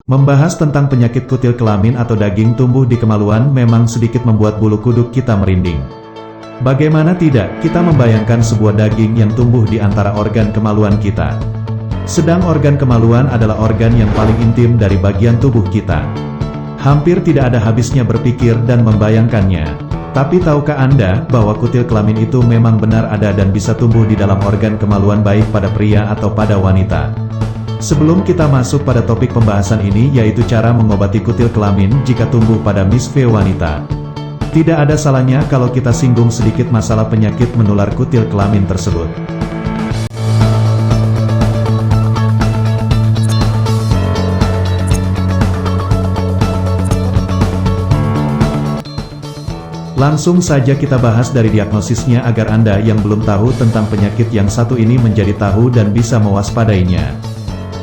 Membahas tentang penyakit kutil kelamin atau daging tumbuh di kemaluan memang sedikit membuat bulu kuduk kita merinding. Bagaimana tidak, kita membayangkan sebuah daging yang tumbuh di antara organ kemaluan kita. Sedang organ kemaluan adalah organ yang paling intim dari bagian tubuh kita. Hampir tidak ada habisnya berpikir dan membayangkannya. Tapi tahukah Anda bahwa kutil kelamin itu memang benar ada dan bisa tumbuh di dalam organ kemaluan baik pada pria atau pada wanita? Sebelum kita masuk pada topik pembahasan ini yaitu cara mengobati kutil kelamin jika tumbuh pada misve wanita. Tidak ada salahnya kalau kita singgung sedikit masalah penyakit menular kutil kelamin tersebut. Langsung saja kita bahas dari diagnosisnya agar Anda yang belum tahu tentang penyakit yang satu ini menjadi tahu dan bisa mewaspadainya.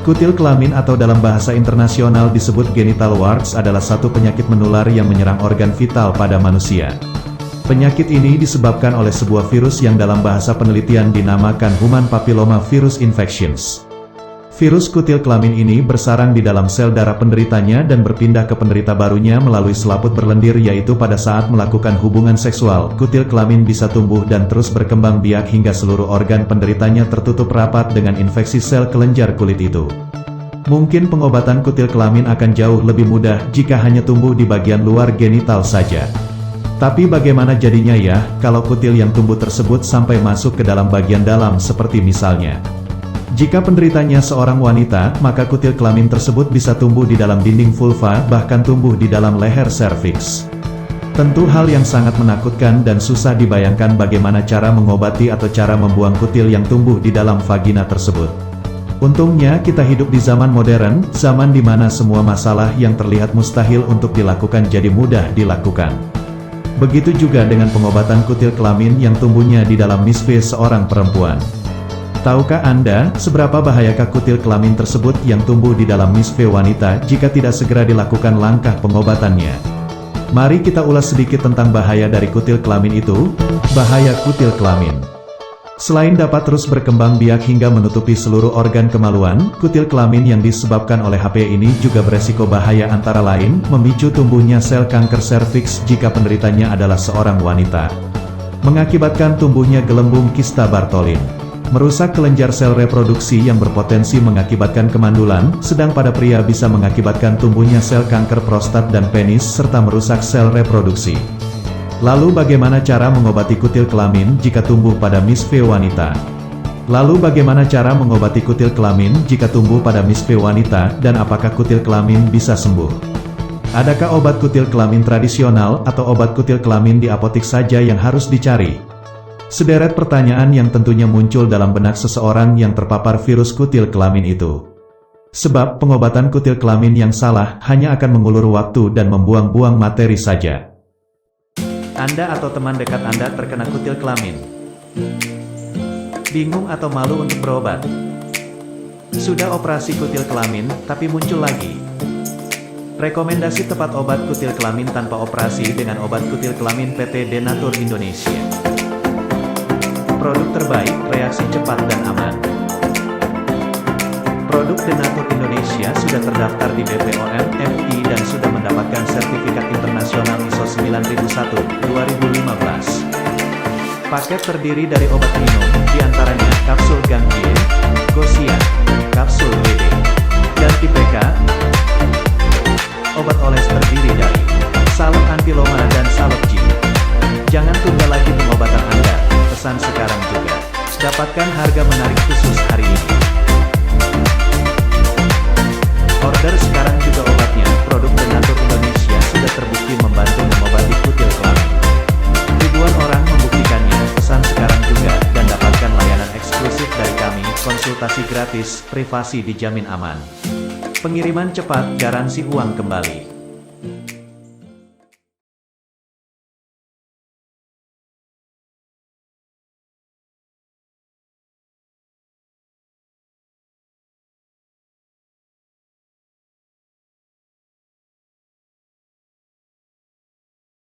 Kutil kelamin atau dalam bahasa internasional disebut genital warts adalah satu penyakit menular yang menyerang organ vital pada manusia. Penyakit ini disebabkan oleh sebuah virus yang dalam bahasa penelitian dinamakan Human Papilloma Virus Infections. Virus kutil kelamin ini bersarang di dalam sel darah penderitanya dan berpindah ke penderita barunya melalui selaput berlendir yaitu pada saat melakukan hubungan seksual. Kutil kelamin bisa tumbuh dan terus berkembang biak hingga seluruh organ penderitanya tertutup rapat dengan infeksi sel kelenjar kulit itu. Mungkin pengobatan kutil kelamin akan jauh lebih mudah jika hanya tumbuh di bagian luar genital saja. Tapi bagaimana jadinya ya, kalau kutil yang tumbuh tersebut sampai masuk ke dalam bagian dalam seperti misalnya. Jika penderitanya seorang wanita, maka kutil kelamin tersebut bisa tumbuh di dalam dinding vulva, bahkan tumbuh di dalam leher serviks. Tentu hal yang sangat menakutkan dan susah dibayangkan bagaimana cara mengobati atau cara membuang kutil yang tumbuh di dalam vagina tersebut. Untungnya kita hidup di zaman modern, zaman di mana semua masalah yang terlihat mustahil untuk dilakukan jadi mudah dilakukan. Begitu juga dengan pengobatan kutil kelamin yang tumbuhnya di dalam misve seorang perempuan. Tahukah Anda, seberapa bahayakah kutil kelamin tersebut yang tumbuh di dalam misve wanita jika tidak segera dilakukan langkah pengobatannya? Mari kita ulas sedikit tentang bahaya dari kutil kelamin itu. Bahaya kutil kelamin. Selain dapat terus berkembang biak hingga menutupi seluruh organ kemaluan, kutil kelamin yang disebabkan oleh HPV ini juga beresiko bahaya antara lain, memicu tumbuhnya sel kanker serviks jika penderitanya adalah seorang wanita. Mengakibatkan tumbuhnya gelembung kista Bartholin. Merusak kelenjar sel reproduksi yang berpotensi mengakibatkan kemandulan, sedang pada pria bisa mengakibatkan tumbuhnya sel kanker prostat dan penis serta merusak sel reproduksi. Lalu bagaimana cara mengobati kutil kelamin jika tumbuh pada misve wanita? Lalu bagaimana cara mengobati kutil kelamin jika tumbuh pada misve wanita dan apakah kutil kelamin bisa sembuh? Adakah obat kutil kelamin tradisional atau obat kutil kelamin di apotik saja yang harus dicari? Sederet pertanyaan yang tentunya muncul dalam benak seseorang yang terpapar virus kutil kelamin itu. Sebab pengobatan kutil kelamin yang salah hanya akan mengulur waktu dan membuang-buang materi saja. Anda atau teman dekat Anda terkena kutil kelamin. Bingung atau malu untuk berobat? Sudah operasi kutil kelamin, tapi muncul lagi. Rekomendasi tepat obat kutil kelamin tanpa operasi dengan obat kutil kelamin PT Denatur Indonesia. Produk terbaik, reaksi cepat dan aman. Produk Denatur Indonesia sudah terdaftar di BPOM, FI dan sudah mendapatkan sertifikat internasional ISO 9001-2015. Paket terdiri dari obat minum, diantaranya kapsul Gangie, Gosia, kapsul BD, dan TPK. Obat oles terdiri dari salep antiloma dan salep G. Jangan tunda lagi pengobatan Anda. Pesan sekarang juga. Dapatkan harga menarik khusus hari ini. Order sekarang juga obatnya. Produk Denatur Indonesia sudah terbukti membantu mengobati kutil kelamin. Ribuan orang membuktikannya. Pesan sekarang juga dan dapatkan layanan eksklusif dari kami. Konsultasi gratis, privasi dijamin aman. Pengiriman cepat, garansi uang kembali.